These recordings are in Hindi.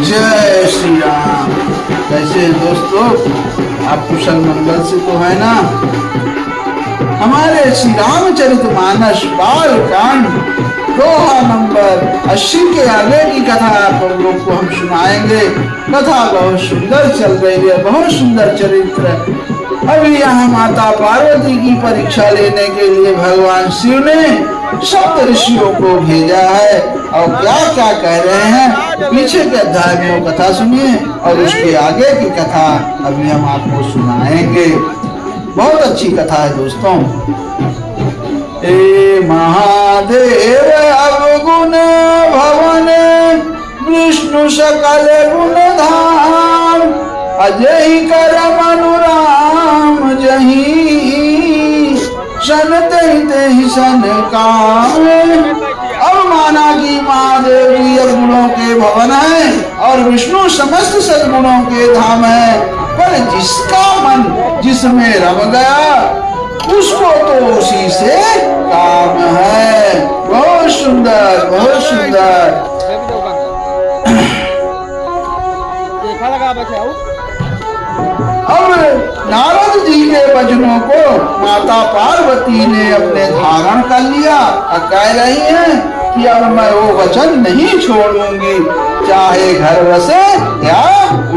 जय श्री राम। कैसे हैं दोस्तों, आप कुशल मंगल से तो है ना। हमारे श्री रामचरितमानस बाल कांड दोहा नंबर 80 के आगे की कथा आप लोग को हम सुनाएंगे। कथा बहुत सुंदर चल रही है, बहुत सुंदर चरित्र। अभी यहाँ माता पार्वती की परीक्षा लेने के लिए भगवान शिव ने सप्त ऋषियों को भेजा है और क्या क्या कह रहे हैं पीछे के अध्याय में वो कथा सुनिए और उसके आगे की कथा अभी हम आपको सुनाएंगे। बहुत अच्छी कथा है दोस्तों। हे महादेव अवगुण भवन विष्णु सकल गुण धाम अजय कर मनुराम जही सन तेहि सन काम। अब माना कि महादेव गुणों के भवन है और विष्णु समस्त सद्गुणों के धाम है, पर जिसका मन जिसमें रम गया उसको तो उसी से काम है। बहुत सुंदर, बहुत सुंदर। अब नारद जी के वचनों को माता पार्वती ने अपने धारण कर लिया और कह रही हैं कि अब मैं वो वचन नहीं छोड़ूंगी, चाहे घर बसे या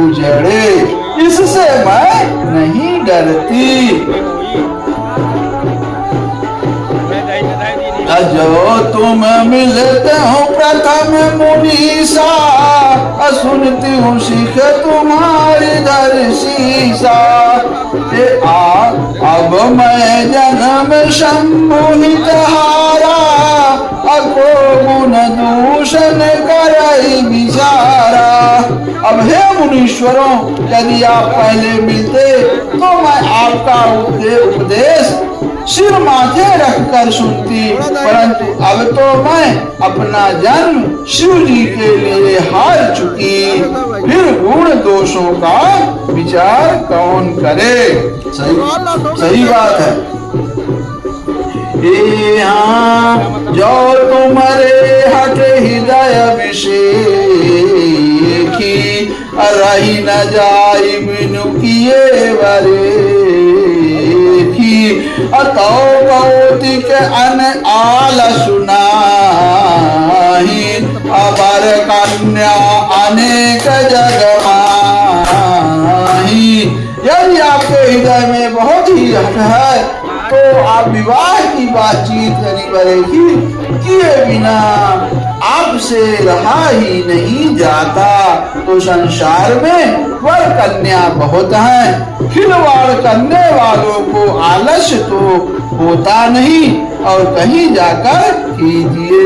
उजड़े, इससे मैं नहीं डरती। जो तुम मिलते हो प्रथम मुनीसा सुनती हूँ सिख तुम्हारी दर्शीसा। अब मैं जन्म सम्मोहित हारा अको गुण दूषण करई विचारा। अब हे मुनीश्वरों, यदि आप पहले मिलते तो मैं आपका उपदेश सिर माथे रखकर सुनती, परंतु अब तो मैं अपना जन्म शिव जी के लिए हार चुकी, फिर गुण दोषों का विचार कौन करे। सही बात है। हाँ, जो तुम्हारे हट हृदय विषेखी रही न जाई बिनु किए वरे अतो कौतिक अन आल सुनाही अबर कन्या अनेक जग माही। यदि आपके हृदय में बहुत ही हट है तो आप विवाह की बातचीत नहीं करेगी, किए बिना आपसे रहा ही नहीं जाता। तो संसार में वर कन्या बहुत हैं, खिलवाड़ करने वालों को आलस्य तो होता नहीं और कहीं जाकर कीजिए।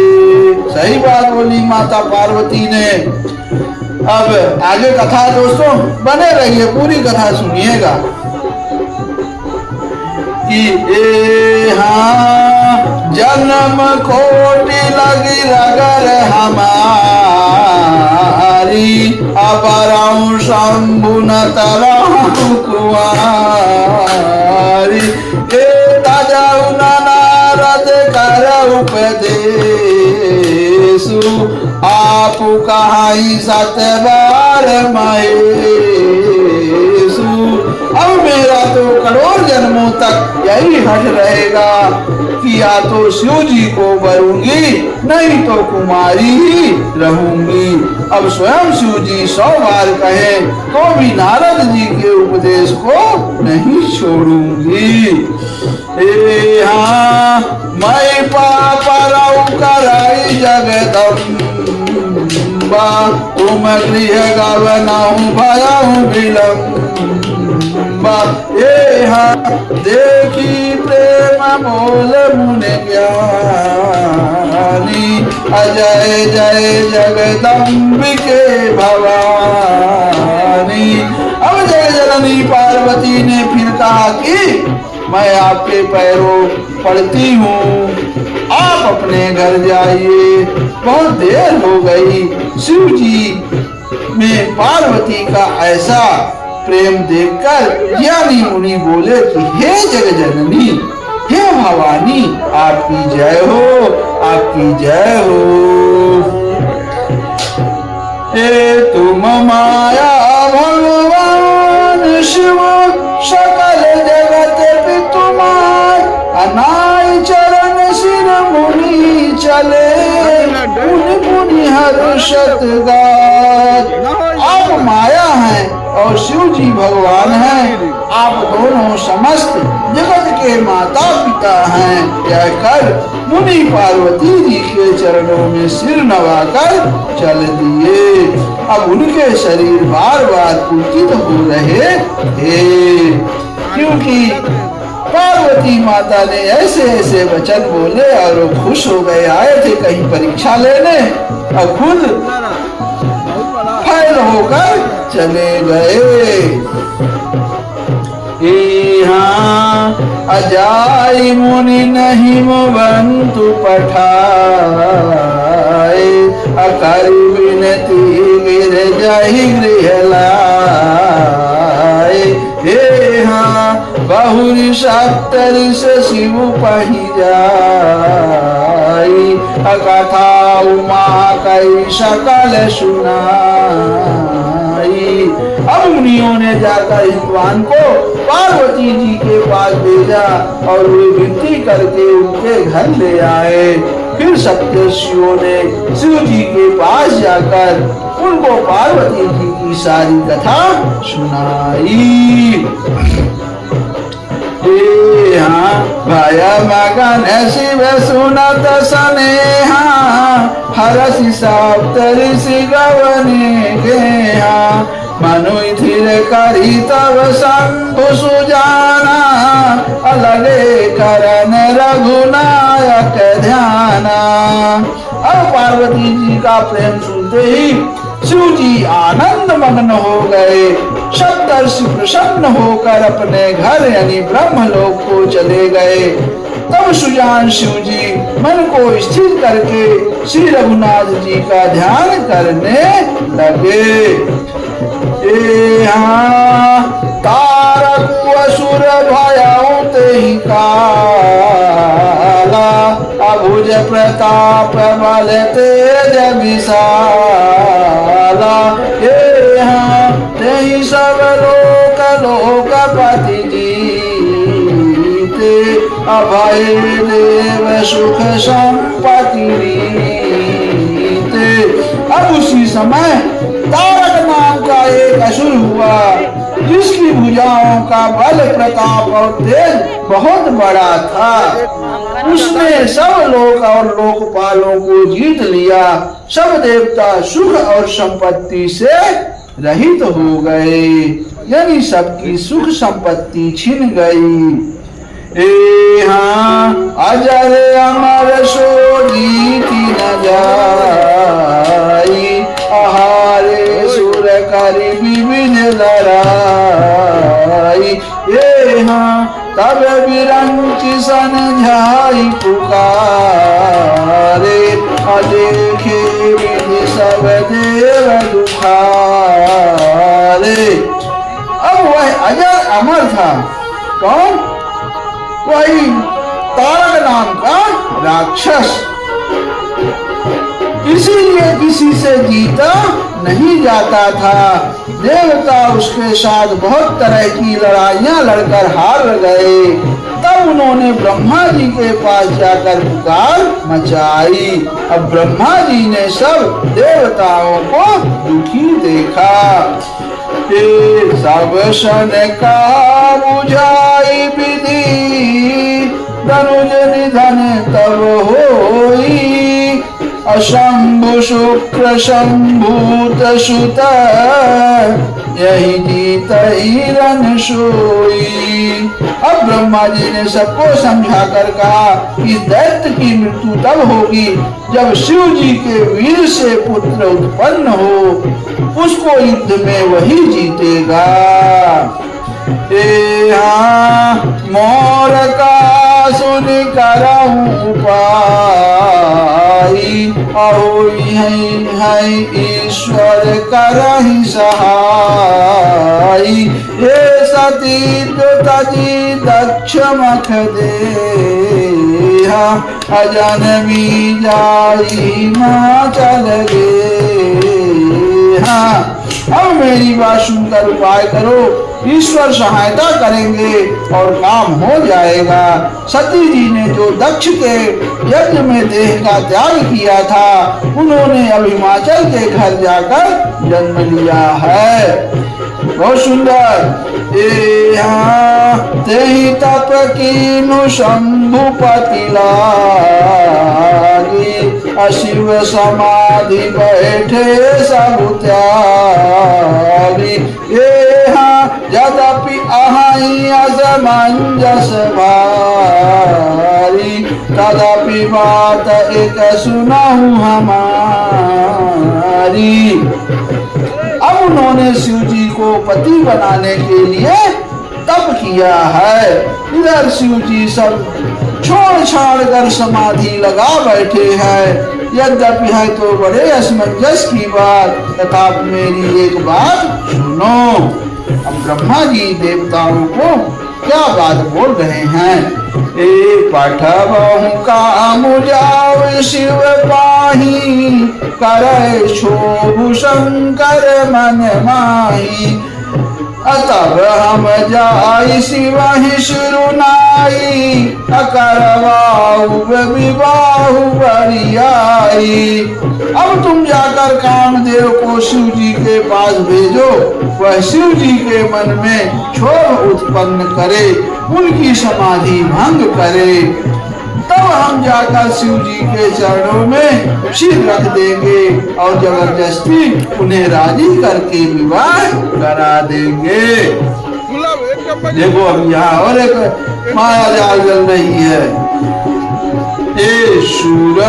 सही बात बोली माता पार्वती ने। अब आगे कथा दोस्तों बने रहिए, पूरी कथा सुनिएगा। हाँ, जन्म खोटी लगी रगर हमारी अबराऊं शंभु न तरहु कुंवारी। तजऊ नारद कर उपदेशु आप कहाई सतबार महेशु। अब मेरा तो करोड़ जन्मों तक यही हट रहेगा कि या तो शिव जी को वरूंगी नहीं तो कुमारी ही रहूंगी। अब स्वयं शिव जी 100 बार कहे तो भी नारद जी के उपदेश को नहीं छोड़ूंगी। हाँ, मैं पापरऊ कराई जगदम्बा तुम गृह गवनहु भयहु विलम्बा। हाँ, देखी प्रेम बोल मुनि ज्ञानी अजय जय जगदम्बिके भवानी। अब जय जननी पार्वती ने फिर कहा कि मैं आपके पैरों पड़ती हूँ, आप अपने घर जाइए, बहुत देर हो गई। शिव जी में पार्वती का ऐसा प्रेम देखकर ज्ञानी मुनि बोले कि हे जग जननी, हे भवानी, आपकी जय हो, आपकी जय हो। तुम चले पुनि पुनि हर्षत गात। आप माया हैं और शिव जी भगवान हैं। आप दोनों समस्त जगत के माता पिता हैं कहकर मुनि पार्वती जी के चरणों में सिर नवाकर चल दिए। अब उनके शरीर बार बार पुलकित हो रहे थे, क्योंकि पार्वती माता ने ऐसे ऐसे वचन बोले और वो खुश हो गए। आए थे कहीं परीक्षा लेने और खुद फैल होकर चले गए। अजाई मुनि नहीं मुबंतु पठाए, अकर विनती गिर जाहि गृह लाए। हे हाँ बहुरी सप्तरिश शिव पही जाई, अकथा उमा कई सकल सुनाई। अब मुनियों ने जाकर भगवान को पार्वती जी के पास भेजा और वे विनती करके उनके घर ले आए। फिर सप्तर्षियों ने शिव जी के पास जाकर उनको पार्वती जी की सारी कथा सुनाई। भय मगन शिव सुनत स्नेहा, हरसि सप्तऋषि गवने गेहा। मनु थिर करी तब शंभु सुजाना, अलगे करन रघुनायक ध्याना। अब पार्वती जी का प्रेम सुनते ही शिव जी आनंद मग्न हो गए। सप्तर्षि प्रसन्न होकर अपने घर यानी ब्रह्मलोक को चले गए। तब सुजान शिव जी मन को स्थिर करके श्री रघुनाथ जी का ध्यान करने लगे। तारक असुर भयउ तेहि काला, अभुज प्रताप बल तेज विशाला। तेहि सब लोक लोकपति जीते, अभय देव सुख संपत्ति रीते। अब उसी समय तारक नाम का एक असुर हुआ, जिसकी भुजाओं का बल प्रताप और तेज बहुत बड़ा था। उसने सब लोक और लोकपालों को जीत लिया। सब देवता सुख और संपत्ति से रहित हो गए, यानी सबकी सुख संपत्ति छिन गई। अजर अमर सो जीति न जाई, आहारे सुर करि विविध लड़ाई। तब विरंच समझाई पुकारे, अदेखे विधि सब देव दुखारे। अब वह अजर अमर था। कौन? वही तारक नाम का राक्षस। इसीलिए किसी से जीता नहीं जाता था। देवता उसके साथ बहुत तरह की लड़ाइयां लड़कर हार गए। तब उन्होंने ब्रह्मा जी के पास जाकर पुकार मचाई। अब ब्रह्मा जी ने सब देवताओं को दुखी देखा। सब सन का बुझाई विधि, धनुज निधन तब होई। अशंभु शुक्र शंभूत सुत, यही जीत रन सोई। अब ब्रह्मा जी ने सबको समझा कर कहा कि दैत्य की मृत्यु तब होगी जब शिव जी के वीर से पुत्र उत्पन्न हो, उसको युद्ध में वही जीतेगा। मोर का सुन करहु उपाई, अहोई है ईश्वर करहि सहाई। हे सती तजी दक्ष मख देहा, अजनबी जाई मां चल गे। अब मेरी बात सुनकर उपाय करो, ईश्वर सहायता करेंगे और काम हो जाएगा। सती जी ने जो दक्ष के यज्ञ में देह का त्याग किया था, उन्होंने अब हिमाचल के घर जाकर जन्म लिया है। बहुत सुंदर। तेहि तप कीनु शंभुपति लागी, अशिव समाधि बैठे सब त्यागी। यद्यपि अहि असमंजस भारी, तदपि बात एक सुनहु हमारी। अब उन्होंने शिव जी को पति बनाने के लिए तप किया है। इधर शिव जी सब छोड़ छाड़ कर समाधि लगा बैठे हैं। यद्यपि है तो बड़े असमंजस की बात, तथा मेरी एक बात सुनो। अब ब्रह्मा जी देवताओं को क्या बात बोल रहे हैं। पठबहु काम जाओ शिव पाही, करे शोभु शंकर मन माही। तब हम जाई शिवहि शिरुनाई, करवाऊ विवाहु बरियाई। अब तुम जाकर कामदेव को शिव जी के पास भेजो, वह शिव जी के मन में क्षोभ उत्पन्न करे, उनकी समाधि भंग करे। तब हम जाकर शिव जी के चरणों में सिर रख देंगे और जबरदस्ती उन्हें राजी करके विवाह करा देंगे। देखो अब यहाँ और एक माया जाल चल रही है। शूर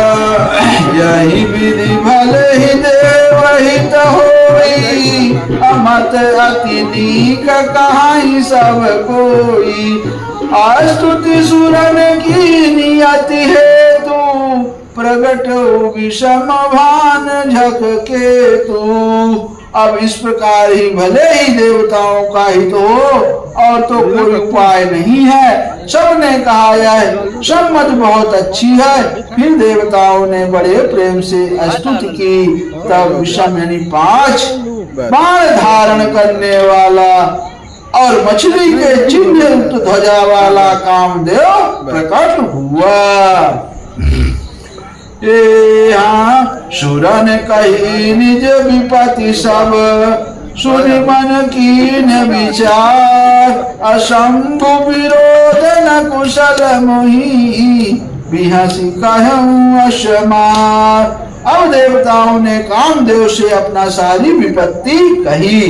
यही विधि भले ही देव हित होई, अमत अति नीक कहाई सब कोई। स्तुति सुरन की नियति हेतु, प्रगट विषम भान झक के तू। अब इस प्रकार ही भले ही देवताओं का हित हो और तो कोई उपाय नहीं है। सबने कहा यह सम्मत बहुत अच्छी है। फिर देवताओं ने बड़े प्रेम से स्तुति की। तब विषम यानी 5 बाण धारण करने वाला और मछली के चिन्ह ध्वजा वाला कामदेव प्रकट हुआ। सुरन कही निज विपति सब, सुनि मन कीन विचार। असंभु विरोध न कुशल मोही, बिहसी कहूँ अशमार। अब देवताओं ने कामदेव से अपना सारी विपत्ति कही।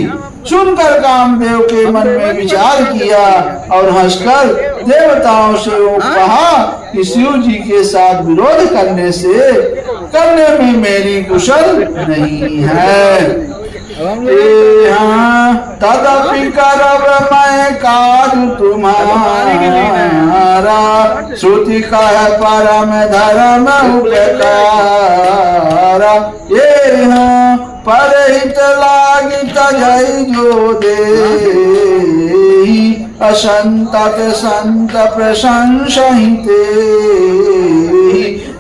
सुनकर कामदेव के मन में विचार किया और हंसकर देवताओं से वो कहा कि शिव जी के साथ विरोध करने में मेरी कुशल नहीं है। तदपि करब मैं काज तुम्हारा, श्रुति कह परम धर्म उपकारा। परहित लागी तजै जो देहि, असंतत संत प्रशंसिते।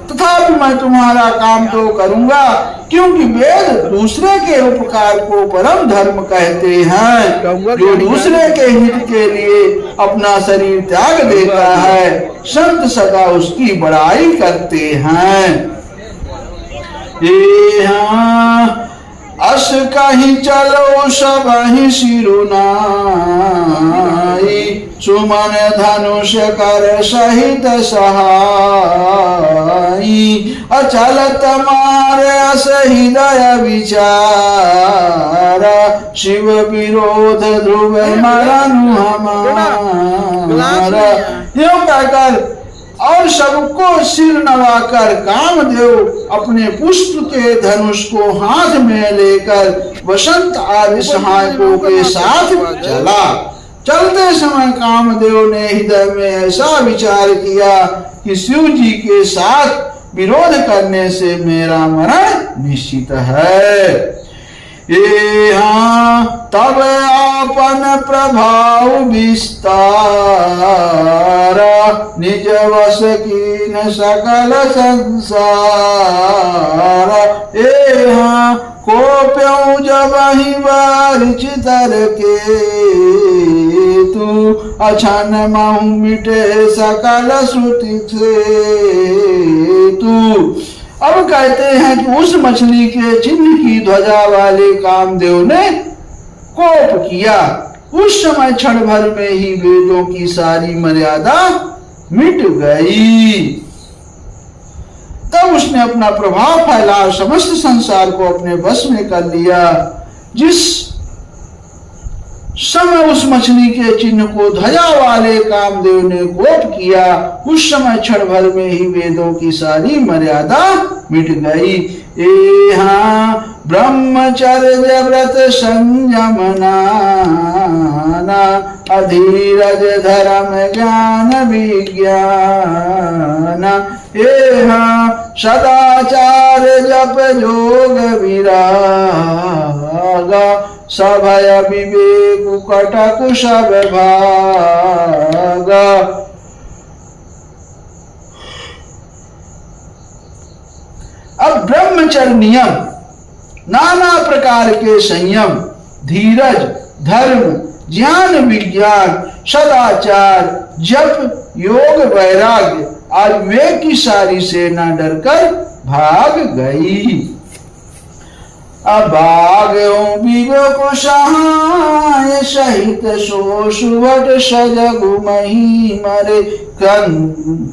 तथापि मैं तुम्हारा काम तो करूंगा, क्योंकि वेद दूसरे के उपकार को परम धर्म कहते हैं। जो दूसरे के हित के लिए अपना शरीर त्याग देता है, संत सदा उसकी बड़ाई करते हैं। अस कहीं चलो सबहि शिरुनाई, सुमन धनुष कर सहित सहाई। अचल तमारे अस हृदय विचारा, शिव विरोध ध्रुव मरनु हमारा। यूं कहकर और सबको सिर नवाकर कामदेव अपने पुष्प के धनुष को हाथ में लेकर वसंत आदि सहायकों के साथ चला। चलते समय कामदेव ने हृदय में ऐसा विचार किया कि शिव जी के साथ विरोध करने से मेरा मरण निश्चित है। तब आपन प्रभाव विस्तार, निज वश कीन सकल संसार। कोप्यों जब ही बारिश तर के तू अछन माहू मिटे सकल श्रुति से तू। अब कहते हैं कि उस मछली के चिन्ह की ध्वजा वाले कामदेव ने कोप किया। उस समय क्षण भर में ही वेदों की सारी मर्यादा मिट गई। तब उसने अपना प्रभाव फैला, समस्त संसार को अपने बस में कर लिया। जिस समय उस मछली के चिन्ह को ध्वजा वाले कामदेव ने कोप किया, उस समय क्षण भर में ही वेदों की सारी मर्यादा मिट गई। हाँ ब्रह्मचर्य व्रत संयम नाना अधीरज धर्म ज्ञान विज्ञान। हाँ सदाचार जप योग विराग सभय विवेक कटक सब भाग। अब ब्रह्मचर्य नियम, नाना प्रकार के संयम, धीरज, धर्म, ज्ञान विज्ञान, सदाचार, जप, योग, वैराग्य और विवेक की सारी सेना डरकर भाग गई। अभाग विवेक सहाय सहित सो सुवट सजगु मही मरे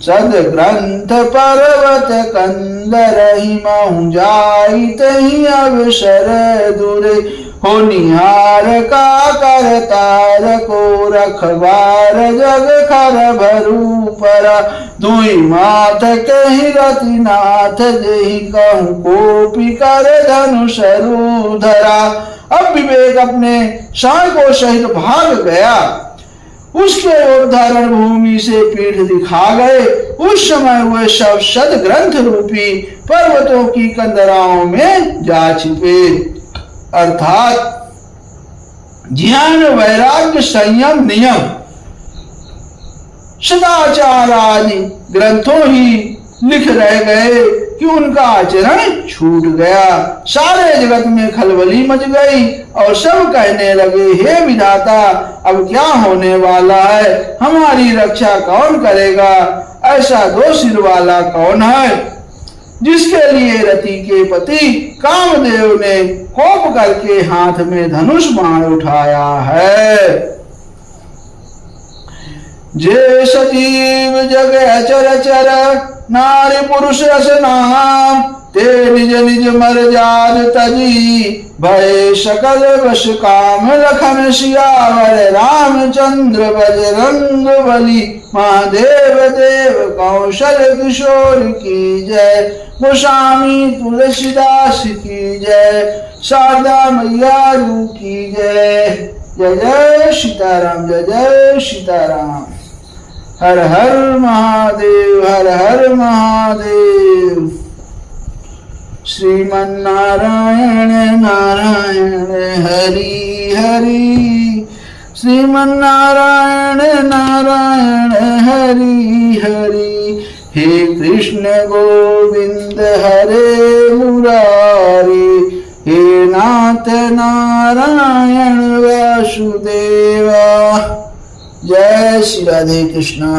सद ग्रंथ पर्वत कंदर ही महु जाई तही अवसर दूरे हो निहार का करतार को रखवार जग खर भरू परा दुई माथ कही रतिनाथ जही कहूँ कोपी कर धनुषरु धरा। अब विवेक अपने सैनिकों सहित भाग गया। उसके योद्धा रणभूमि से पीठ दिखा गए। उस समय वह सब सद ग्रंथ रूपी पर्वतों की कंदराओं में जा छिपे। अर्थात ज्ञान, वैराग्य, संयम, नियम, सदाचार आदि ग्रंथों ही लिख रह गए कि उनका आचरण छूट गया। सारे जगत में खलबली मच गई और सब कहने लगे, हे विधाता अब क्या होने वाला है, हमारी रक्षा कौन करेगा? ऐसा दो सिर वाला कौन है जिसके लिए रति के पति कामदेव ने कोप करके हाथ में धनुष बाण उठाया है। जे सजीव जग अचर चर नारी पुरुष रस नाम ते निज निज मर जात तजी भय सकल वश काम लखन सियावर रामचंद्र बजरंग बली महादेव देव कौशल किशोर की जय। गोस्वामी तुलसीदास की जय। शारदा मैया की जय। जय जय सीताराम, जय जय सीताराम। हर हर महादेव, हर हर महादेव। श्रीमन्नारायण नारायण हरि हरि, श्रीमन्नारायण नारायण हरि हरि। हे कृष्ण गोविंद हरे मुरारी, हे नाथ नारायण वासुदेवा। जय श्री राधे कृष्णा।